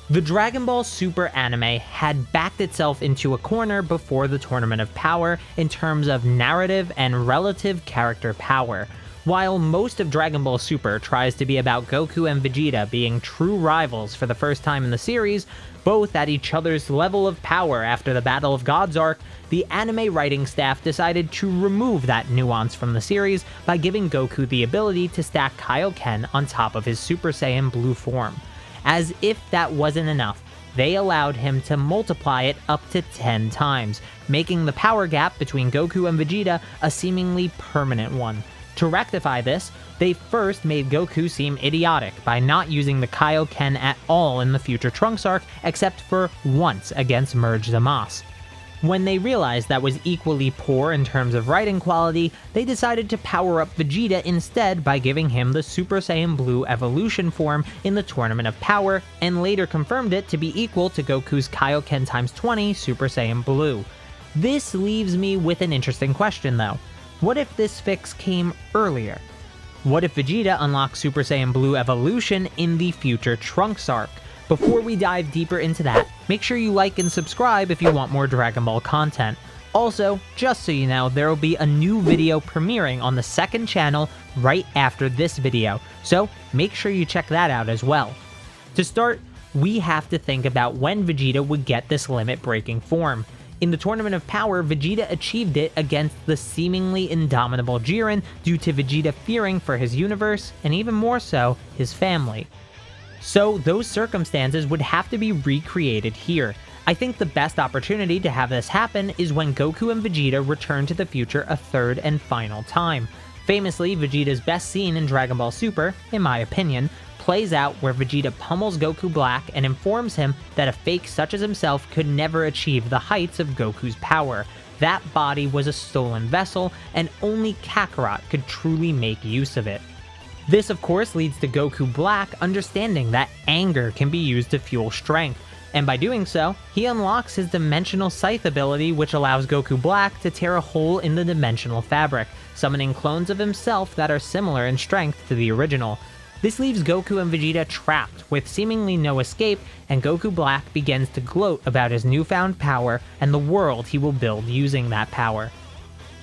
The Dragon Ball Super anime had backed itself into a corner before the Tournament of Power in terms of narrative and relative character power. While most of Dragon Ball Super tries to be about Goku and Vegeta being true rivals for the first time in the series, both at each other's level of power after the Battle of Gods arc, the anime writing staff decided to remove that nuance from the series by giving Goku the ability to stack Kaioken on top of his Super Saiyan Blue form. As if that wasn't enough, they allowed him to multiply it up to 10 times, making the power gap between Goku and Vegeta a seemingly permanent one. To rectify this, they first made Goku seem idiotic by not using the Kaioken at all in the future Trunks arc except for once against Merge Zamasu. When they realized that was equally poor in terms of writing quality, they decided to power up Vegeta instead by giving him the Super Saiyan Blue evolution form in the Tournament of Power, and later confirmed it to be equal to Goku's Kaioken x 20 Super Saiyan Blue. This leaves me with an interesting question though. What if this fix came earlier? What if Vegeta unlocks Super Saiyan Blue evolution in the future Trunks arc? Before we dive deeper into that, make sure you like and subscribe if you want more Dragon Ball content. Also, just so you know, there will be a new video premiering on the second channel right after this video, so make sure you check that out as well. To start, we have to think about when Vegeta would get this limit-breaking form. In the Tournament of Power, Vegeta achieved it against the seemingly indomitable Jiren due to Vegeta fearing for his universe, and even more so, his family. So those circumstances would have to be recreated here. I think the best opportunity to have this happen is when Goku and Vegeta return to the future a third and final time. Famously, Vegeta's best scene in Dragon Ball Super, in my opinion, plays out where Vegeta pummels Goku Black and informs him that a fake such as himself could never achieve the heights of Goku's power. That body was a stolen vessel, and only Kakarot could truly make use of it. This of course leads to Goku Black understanding that anger can be used to fuel strength, and by doing so, he unlocks his Dimensional Scythe ability, which allows Goku Black to tear a hole in the dimensional fabric, summoning clones of himself that are similar in strength to the original. This leaves Goku and Vegeta trapped, with seemingly no escape, and Goku Black begins to gloat about his newfound power and the world he will build using that power.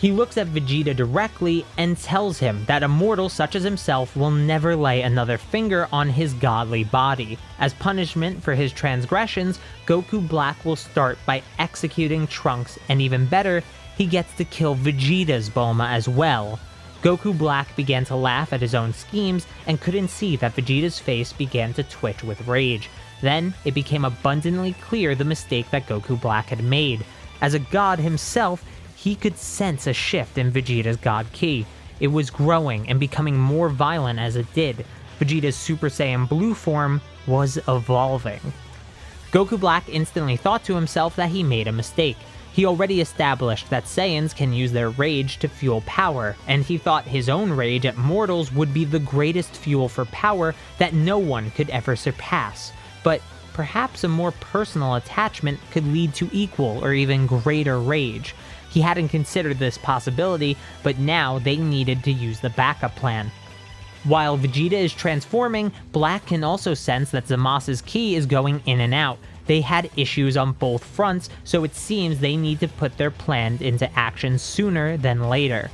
He looks at Vegeta directly and tells him that a mortal such as himself will never lay another finger on his godly body. As punishment for his transgressions, Goku Black will start by executing Trunks, and even better, he gets to kill Vegeta's Bulma as well. Goku Black began to laugh at his own schemes and couldn't see that Vegeta's face began to twitch with rage. Then, it became abundantly clear the mistake that Goku Black had made. As a god himself, he could sense a shift in Vegeta's God Ki. It was growing and becoming more violent as it did. Vegeta's Super Saiyan Blue form was evolving. Goku Black instantly thought to himself that he made a mistake. He already established that Saiyans can use their rage to fuel power, and he thought his own rage at mortals would be the greatest fuel for power that no one could ever surpass. But perhaps a more personal attachment could lead to equal or even greater rage. He hadn't considered this possibility, but now they needed to use the backup plan. While Vegeta is transforming, Black can also sense that Zamasu's ki is going in and out. They had issues on both fronts, so it seems they need to put their plans into action sooner than later.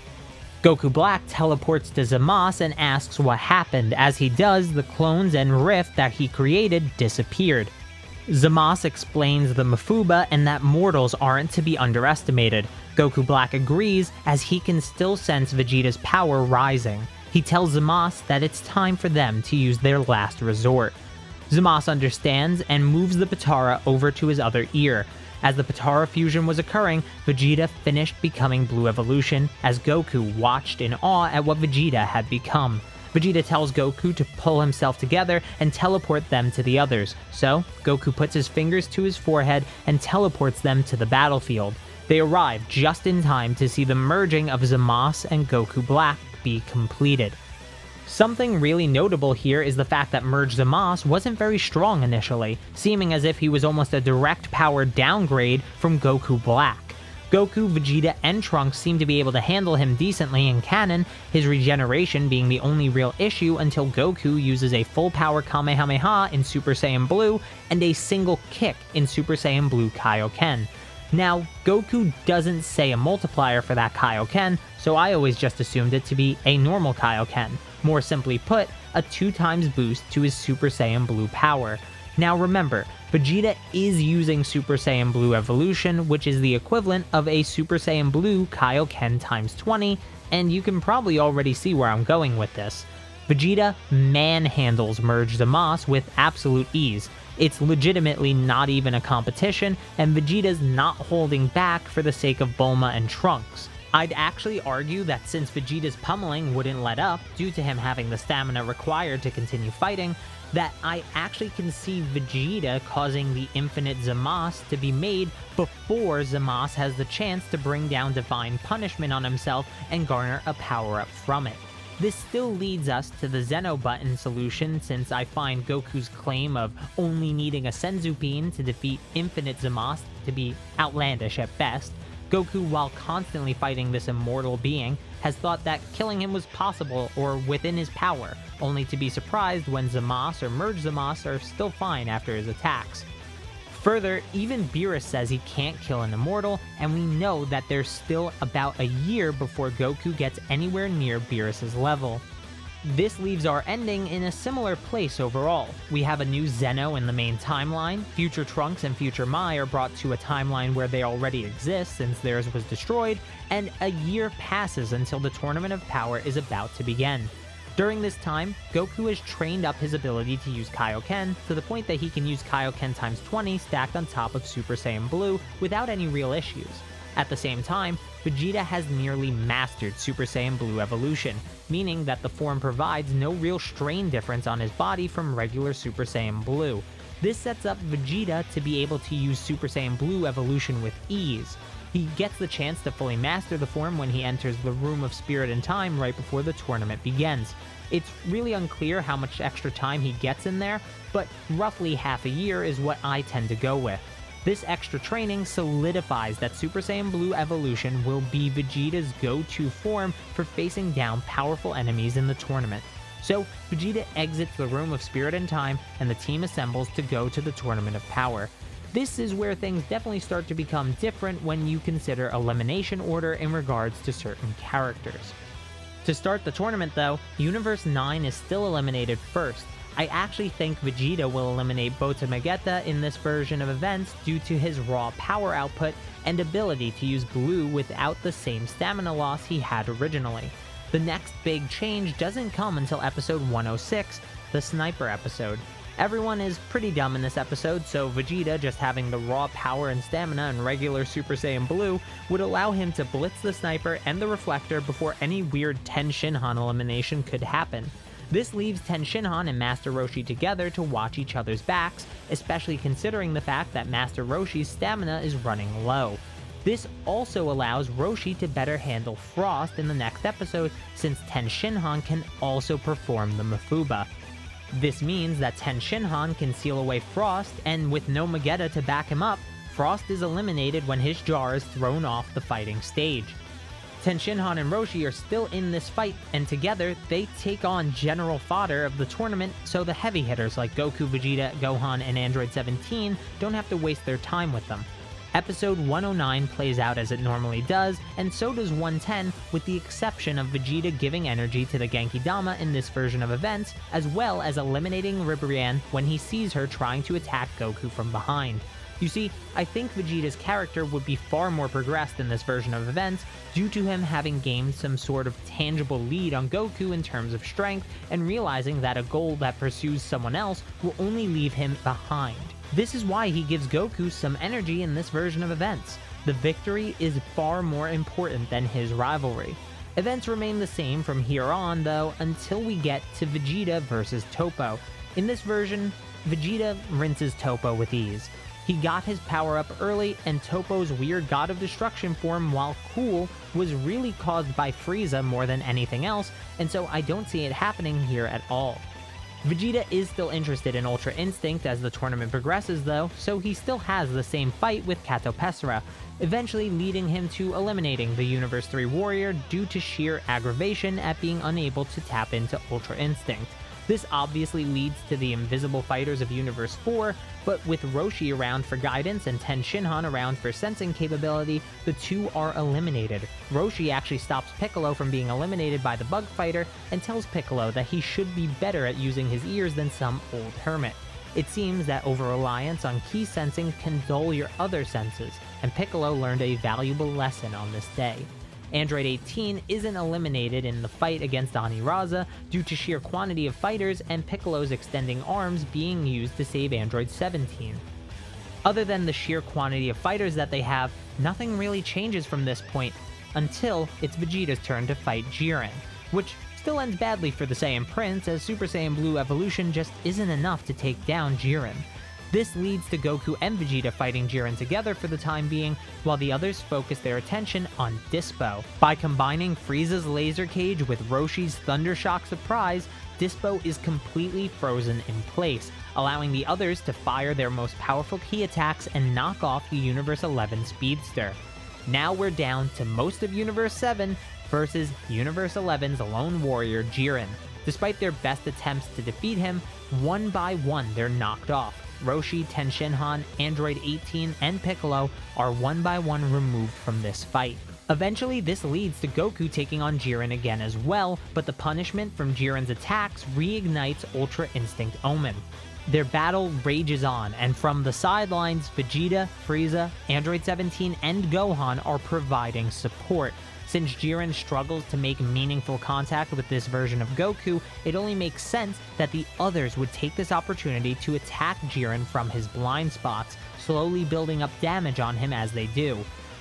Goku Black teleports to Zamasu and asks what happened. As he does, the clones and rift that he created disappeared. Zamasu explains the Mafuba and that mortals aren't to be underestimated. Goku Black agrees, as he can still sense Vegeta's power rising. He tells Zamasu that it's time for them to use their last resort. Zamasu understands and moves the Potara over to his other ear. As the Potara fusion was occurring, Vegeta finished becoming Blue Evolution, as Goku watched in awe at what Vegeta had become. Vegeta tells Goku to pull himself together and teleport them to the others, so Goku puts his fingers to his forehead and teleports them to the battlefield. They arrive just in time to see the merging of Zamasu and Goku Black be completed. Something really notable here is the fact that Merge Zamasu wasn't very strong initially, seeming as if he was almost a direct power downgrade from Goku Black. Goku, Vegeta, and Trunks seem to be able to handle him decently in canon, his regeneration being the only real issue until Goku uses a full power Kamehameha in Super Saiyan Blue and a single kick in Super Saiyan Blue Kaioken. Now, Goku doesn't say a multiplier for that Kaioken, so I always just assumed it to be a normal Kaioken. More simply put, a 2x boost to his Super Saiyan Blue power. Now remember, Vegeta is using Super Saiyan Blue Evolution, which is the equivalent of a Super Saiyan Blue Kaioken times 20, and you can probably already see where I'm going with this. Vegeta manhandles Merge Zamasu with absolute ease. It's legitimately not even a competition, and Vegeta's not holding back for the sake of Bulma and Trunks. I'd actually argue that since Vegeta's pummeling wouldn't let up, due to him having the stamina required to continue fighting, that I actually can see Vegeta causing the infinite Zamasu to be made before Zamasu has the chance to bring down Divine Punishment on himself and garner a power-up from it. This still leads us to the Zeno button solution, since I find Goku's claim of only needing a Senzu Bean to defeat infinite Zamasu to be outlandish at best. Goku, while constantly fighting this immortal being, has thought that killing him was possible or within his power, only to be surprised when Zamasu or Merge Zamasu are still fine after his attacks. Further, even Beerus says he can't kill an immortal, and we know that there's still about a year before Goku gets anywhere near Beerus' level. This leaves our ending in a similar place overall. We have a new Zeno in the main timeline, future Trunks and future Mai are brought to a timeline where they already exist since theirs was destroyed, and a year passes until the Tournament of Power is about to begin. During this time, Goku has trained up his ability to use Kaioken to the point that he can use Kaioken times 20 stacked on top of Super Saiyan Blue without any real issues. At the same time, Vegeta has nearly mastered Super Saiyan Blue Evolution, meaning that the form provides no real strain difference on his body from regular Super Saiyan Blue. This sets up Vegeta to be able to use Super Saiyan Blue Evolution with ease. He gets the chance to fully master the form when he enters the Room of Spirit and Time right before the tournament begins. It's really unclear how much extra time he gets in there, but roughly half a year is what I tend to go with. This extra training solidifies that Super Saiyan Blue Evolution will be Vegeta's go-to form for facing down powerful enemies in the tournament. So, Vegeta exits the Room of Spirit and Time, and the team assembles to go to the Tournament of Power. This is where things definitely start to become different when you consider elimination order in regards to certain characters. To start the tournament though, Universe 9 is still eliminated first. I actually think Vegeta will eliminate Bota Magetta in this version of events due to his raw power output and ability to use Blue without the same stamina loss he had originally. The next big change doesn't come until episode 106, the Sniper episode. Everyone is pretty dumb in this episode, so Vegeta just having the raw power and stamina in regular Super Saiyan Blue would allow him to blitz the Sniper and the Reflector before any weird Ten Shinhan elimination could happen. This leaves Ten Shinhan and Master Roshi together to watch each other's backs, especially considering the fact that Master Roshi's stamina is running low. This also allows Roshi to better handle Frost in the next episode, since Ten Shinhan can also perform the Mafuba. This means that Ten Shinhan can seal away Frost, and with no Magetta to back him up, Frost is eliminated when his jar is thrown off the fighting stage. Ten Shinhan and Roshi are still in this fight, and together they take on general fodder of the tournament, so the heavy hitters like Goku, Vegeta, Gohan, and Android 17 don't have to waste their time with them. Episode 109 plays out as it normally does, and so does 110, with the exception of Vegeta giving energy to the Genki Dama in this version of events, as well as eliminating Ribrianne when he sees her trying to attack Goku from behind. You see, I think Vegeta's character would be far more progressed in this version of events due to him having gained some sort of tangible lead on Goku in terms of strength and realizing that a goal that pursues someone else will only leave him behind. This is why he gives Goku some energy in this version of events. The victory is far more important than his rivalry. Events remain the same from here on though until we get to Vegeta versus Toppo. In this version, Vegeta rinses Toppo with ease. He got his power up early, and Toppo's weird God of Destruction form, while cool, was really caused by Frieza more than anything else, and so I don't see it happening here at all. Vegeta is still interested in Ultra Instinct as the tournament progresses though, so he still has the same fight with Kato Pessera, eventually leading him to eliminating the Universe 3 warrior due to sheer aggravation at being unable to tap into Ultra Instinct. This obviously leads to the invisible fighters of Universe 4, but with Roshi around for guidance and Ten Shinhan around for sensing capability, the two are eliminated. Roshi actually stops Piccolo from being eliminated by the Bug Fighter and tells Piccolo that he should be better at using his ears than some old hermit. It seems that over-reliance on ki sensing can dull your other senses, and Piccolo learned a valuable lesson on this day. Android 18 isn't eliminated in the fight against Aniraza due to sheer quantity of fighters and Piccolo's extending arms being used to save Android 17. Other than the sheer quantity of fighters that they have, nothing really changes from this point until it's Vegeta's turn to fight Jiren, which still ends badly for the Saiyan Prince as Super Saiyan Blue evolution just isn't enough to take down Jiren. This leads to Goku and Vegeta fighting Jiren together for the time being, while the others focus their attention on Dispo. By combining Frieza's laser cage with Roshi's Thundershock surprise, Dispo is completely frozen in place, allowing the others to fire their most powerful ki attacks and knock off the Universe 11 speedster. Now we're down to most of Universe 7 versus Universe 11's lone warrior Jiren. Despite their best attempts to defeat him, one by one they're knocked off. Roshi, Ten Shinhan, Android 18, and Piccolo are one by one removed from this fight. Eventually, this leads to Goku taking on Jiren again as well, but the punishment from Jiren's attacks reignites Ultra Instinct Omen. Their battle rages on, and from the sidelines, Vegeta, Frieza, Android 17, and Gohan are providing support. Since Jiren struggles to make meaningful contact with this version of Goku, it only makes sense that the others would take this opportunity to attack Jiren from his blind spots, slowly building up damage on him as they do.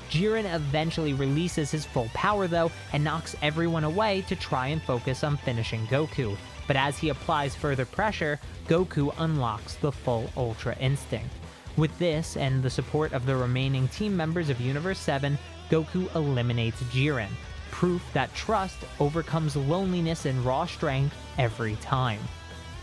Jiren eventually releases his full power though, and knocks everyone away to try and focus on finishing Goku. But as he applies further pressure, Goku unlocks the full Ultra Instinct. With this, and the support of the remaining team members of Universe 7, Goku eliminates Jiren, proof that trust overcomes loneliness and raw strength every time.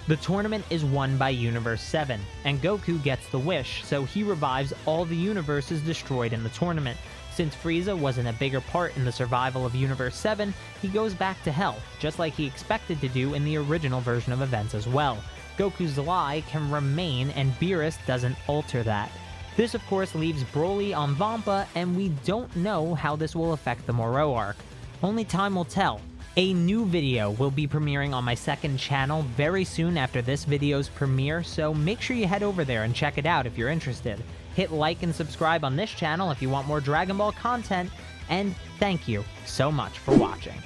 The tournament is won by Universe 7, and Goku gets the wish, so he revives all the universes destroyed in the tournament. Since Frieza wasn't a bigger part in the survival of Universe 7, he goes back to Hell, just like he expected to do in the original version of events as well. Goku's lie can remain, and Beerus doesn't alter that. This of course leaves Broly on Vampa, and we don't know how this will affect the Moreau arc. Only time will tell. A new video will be premiering on my second channel very soon after this video's premiere, so make sure you head over there and check it out if you're interested. Hit like and subscribe on this channel if you want more Dragon Ball content, and thank you so much for watching.